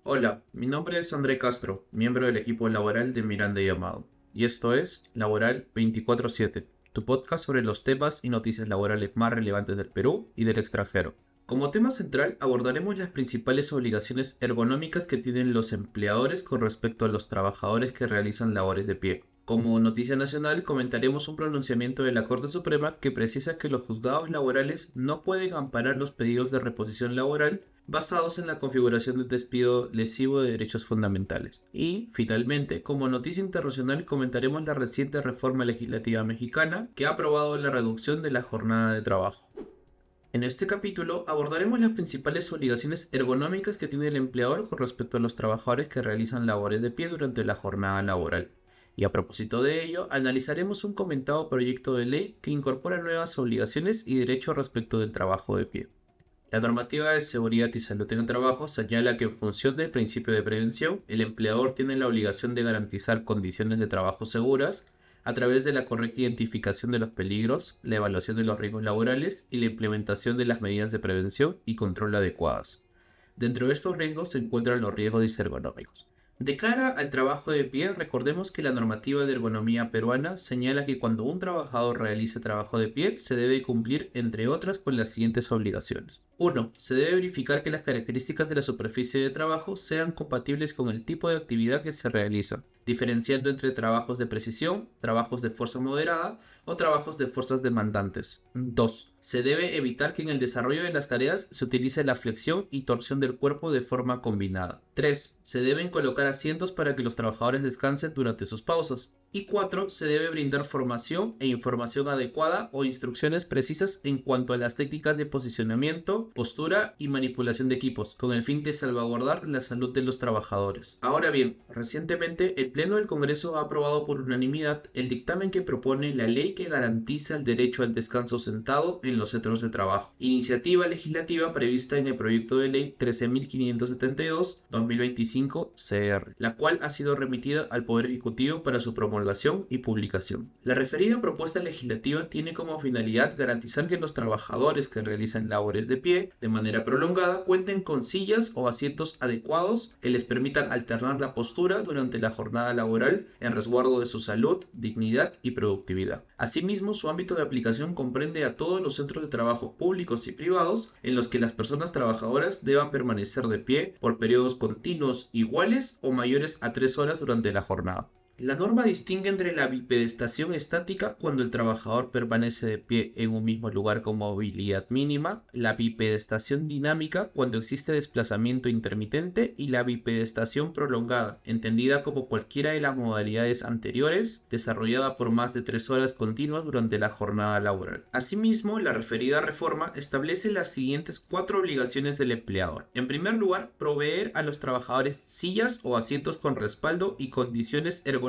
Hola, mi nombre es André Castro, miembro del equipo laboral de Miranda y Amado, y esto es Laboral 24/7, tu podcast sobre los temas y noticias laborales más relevantes del Perú y del extranjero. Como tema central abordaremos las principales obligaciones ergonómicas que tienen los empleadores con respecto a los trabajadores que realizan labores de pie. Como noticia nacional comentaremos un pronunciamiento de la Corte Suprema que precisa que los juzgados laborales no pueden amparar los pedidos de reposición laboral basados en la configuración del despido lesivo de derechos fundamentales. Y, finalmente, como noticia internacional comentaremos la reciente reforma legislativa mexicana que ha aprobado la reducción de la jornada de trabajo. En este capítulo abordaremos las principales obligaciones ergonómicas que tiene el empleador con respecto a los trabajadores que realizan labores de pie durante la jornada laboral. Y a propósito de ello, analizaremos un comentado proyecto de ley que incorpora nuevas obligaciones y derechos respecto del trabajo de pie. La normativa de seguridad y salud en el trabajo señala que en función del principio de prevención, el empleador tiene la obligación de garantizar condiciones de trabajo seguras a través de la correcta identificación de los peligros, la evaluación de los riesgos laborales y la implementación de las medidas de prevención y control adecuadas. Dentro de estos riesgos se encuentran los riesgos ergonómicos. De cara al trabajo de pie, recordemos que la normativa de ergonomía peruana señala que cuando un trabajador realice trabajo de pie, se debe cumplir, entre otras, con las siguientes obligaciones. 1. Se debe verificar que las características de la superficie de trabajo sean compatibles con el tipo de actividad que se realiza, diferenciando entre trabajos de precisión, trabajos de fuerza moderada o trabajos de fuerzas demandantes. 2. Se debe evitar que en el desarrollo de las tareas se utilice la flexión y torsión del cuerpo de forma combinada. 3. Se deben colocar asientos para que los trabajadores descansen durante sus pausas. Y 4. Se debe brindar formación e información adecuada o instrucciones precisas en cuanto a las técnicas de posicionamiento, postura y manipulación de equipos, con el fin de salvaguardar la salud de los trabajadores. Ahora bien, recientemente el Pleno del Congreso ha aprobado por unanimidad el dictamen que propone la ley que garantiza el derecho al descanso sentado en los centros de trabajo, iniciativa legislativa prevista en el proyecto de ley 13.572/2025 CR, la cual ha sido remitida al Poder Ejecutivo para su promulgación y publicación. La referida propuesta legislativa tiene como finalidad garantizar que los trabajadores que realizan labores de pie de manera prolongada cuenten con sillas o asientos adecuados que les permitan alternar la postura durante la jornada laboral en resguardo de su salud, dignidad y productividad. Asimismo, su ámbito de aplicación comprende a todos los centros de trabajo públicos y privados en los que las personas trabajadoras deban permanecer de pie por periodos continuos iguales o mayores a 3 horas durante la jornada. La norma distingue entre la bipedestación estática cuando el trabajador permanece de pie en un mismo lugar con movilidad mínima, la bipedestación dinámica cuando existe desplazamiento intermitente y la bipedestación prolongada, entendida como cualquiera de las modalidades anteriores, desarrollada por más de 3 horas continuas durante la jornada laboral. Asimismo, la referida reforma establece las siguientes 4 obligaciones del empleador. En primer lugar, proveer a los trabajadores sillas o asientos con respaldo y condiciones ergonómicas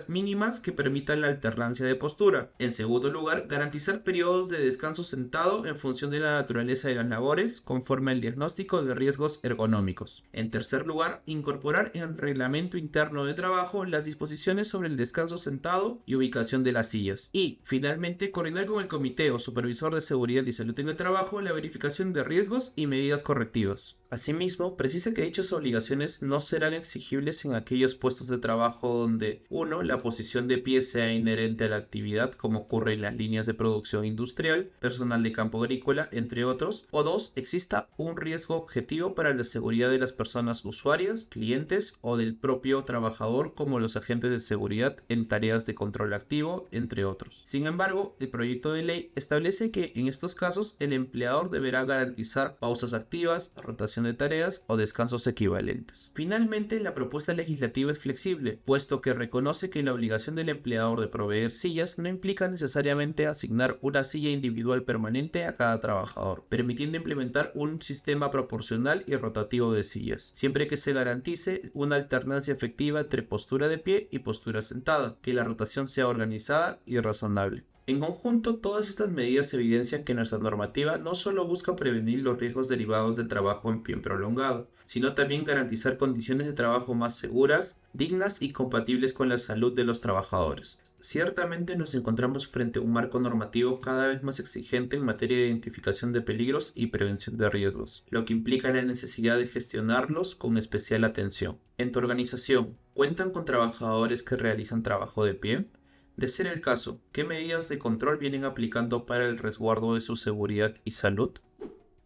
mínimas que permitan la alternancia de postura. En segundo lugar, garantizar periodos de descanso sentado en función de la naturaleza de las labores, conforme al diagnóstico de riesgos ergonómicos. En tercer lugar, incorporar en el reglamento interno de trabajo las disposiciones sobre el descanso sentado y ubicación de las sillas. Y, finalmente, coordinar con el Comité o Supervisor de Seguridad y Salud en el Trabajo la verificación de riesgos y medidas correctivas. Asimismo, precisa que dichas obligaciones no serán exigibles en aquellos puestos de trabajo donde 1. La posición de pie sea inherente a la actividad, como ocurre en las líneas de producción industrial, personal de campo agrícola, entre otros, o 2. Exista un riesgo objetivo para la seguridad de las personas usuarias, clientes o del propio trabajador, como los agentes de seguridad en tareas de control activo, entre otros. Sin embargo, el proyecto de ley establece que en estos casos el empleador deberá garantizar pausas activas, rotación de tareas o descansos equivalentes. Finalmente, la propuesta legislativa es flexible, puesto que reconoce que la obligación del empleador de proveer sillas no implica necesariamente asignar una silla individual permanente a cada trabajador, permitiendo implementar un sistema proporcional y rotativo de sillas, siempre que se garantice una alternancia efectiva entre postura de pie y postura sentada, que la rotación sea organizada y razonable. En conjunto, todas estas medidas evidencian que nuestra normativa no solo busca prevenir los riesgos derivados del trabajo en pie prolongado, sino también garantizar condiciones de trabajo más seguras, dignas y compatibles con la salud de los trabajadores. Ciertamente nos encontramos frente a un marco normativo cada vez más exigente en materia de identificación de peligros y prevención de riesgos, lo que implica la necesidad de gestionarlos con especial atención. ¿En tu organización cuentan con trabajadores que realizan trabajo de pie? De ser el caso, ¿qué medidas de control vienen aplicando para el resguardo de su seguridad y salud?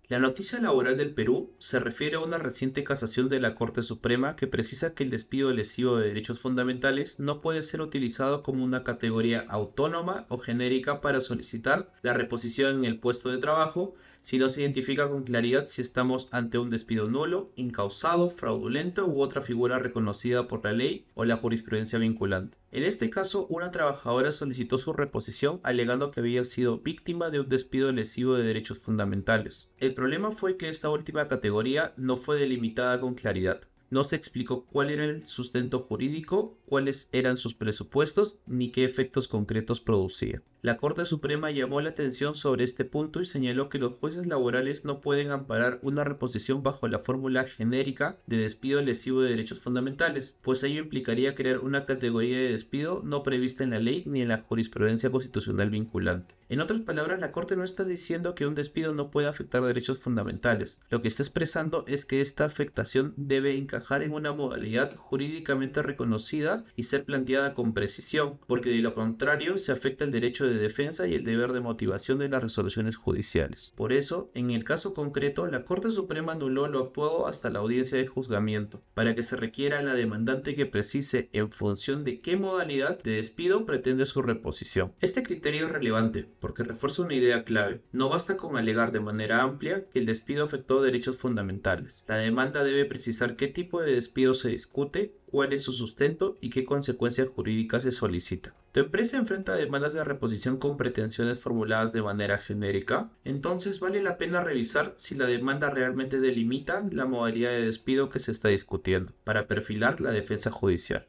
La noticia laboral del Perú se refiere a una reciente casación de la Corte Suprema que precisa que el despido lesivo de derechos fundamentales no puede ser utilizado como una categoría autónoma o genérica para solicitar la reposición en el puesto de trabajo si no se identifica con claridad si estamos ante un despido nulo, incausado, fraudulento u otra figura reconocida por la ley o la jurisprudencia vinculante. En este caso, una trabajadora solicitó su reposición alegando que había sido víctima de un despido lesivo de derechos fundamentales. El problema fue que esta última categoría no fue delimitada con claridad. No se explicó cuál era el sustento jurídico, cuáles eran sus presupuestos, ni qué efectos concretos producía. La Corte Suprema llamó la atención sobre este punto y señaló que los jueces laborales no pueden amparar una reposición bajo la fórmula genérica de despido lesivo de derechos fundamentales, pues ello implicaría crear una categoría de despido no prevista en la ley ni en la jurisprudencia constitucional vinculante. En otras palabras, la Corte no está diciendo que un despido no pueda afectar derechos fundamentales. Lo que está expresando es que esta afectación debe encajar en una modalidad jurídicamente reconocida y ser planteada con precisión, porque de lo contrario se afecta el derecho de defensa y el deber de motivación de las resoluciones judiciales. Por eso, en el caso concreto, la Corte Suprema anuló lo actuado hasta la audiencia de juzgamiento, para que se requiera a la demandante que precise en función de qué modalidad de despido pretende su reposición. Este criterio es relevante, porque refuerza una idea clave. No basta con alegar de manera amplia que el despido afectó derechos fundamentales. La demanda debe precisar qué tipo de despido se discute, cuál es su sustento y qué consecuencias jurídicas se solicita. ¿Tu empresa enfrenta demandas de reposición con pretensiones formuladas de manera genérica? Entonces vale la pena revisar si la demanda realmente delimita la modalidad de despido que se está discutiendo, para perfilar la defensa judicial.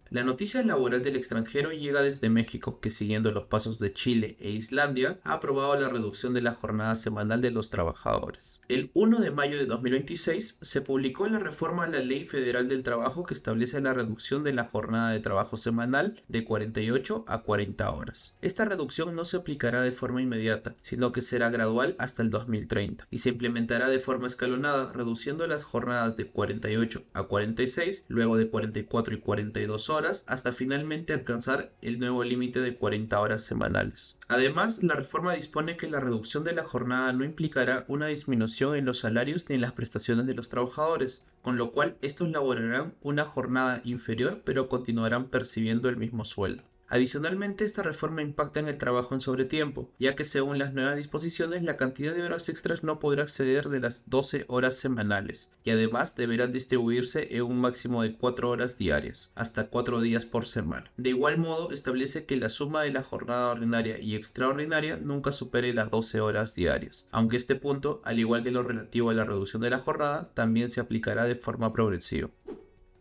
La noticia laboral del extranjero llega desde México, que siguiendo los pasos de Chile e Islandia, ha aprobado la reducción de la jornada semanal de los trabajadores. El 1 de mayo de 2026 se publicó la reforma a la Ley Federal del Trabajo que establece la reducción de la jornada de trabajo semanal de 48 a 40 horas. Esta reducción no se aplicará de forma inmediata, sino que será gradual hasta el 2030 y se implementará de forma escalonada, reduciendo las jornadas de 48 a 46, luego de 44 y 42 horas, hasta finalmente alcanzar el nuevo límite de 40 horas semanales. Además, la reforma dispone que la reducción de la jornada no implicará una disminución en los salarios ni en las prestaciones de los trabajadores, con lo cual estos laborarán una jornada inferior pero continuarán percibiendo el mismo sueldo. Adicionalmente, esta reforma impacta en el trabajo en sobretiempo, ya que según las nuevas disposiciones la cantidad de horas extras no podrá exceder de las 12 horas semanales, y además deberán distribuirse en un máximo de 4 horas diarias, hasta 4 días por semana. De igual modo, establece que la suma de la jornada ordinaria y extraordinaria nunca supere las 12 horas diarias, aunque este punto, al igual que lo relativo a la reducción de la jornada, también se aplicará de forma progresiva.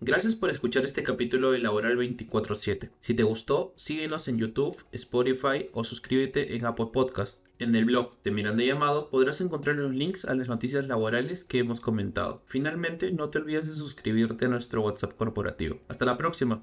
Gracias por escuchar este capítulo de Laboral 24/7. Si te gustó, síguenos en YouTube, Spotify o suscríbete en Apple Podcast. En el blog de Miranda y Amado podrás encontrar los links a las noticias laborales que hemos comentado. Finalmente, no te olvides de suscribirte a nuestro WhatsApp corporativo. Hasta la próxima.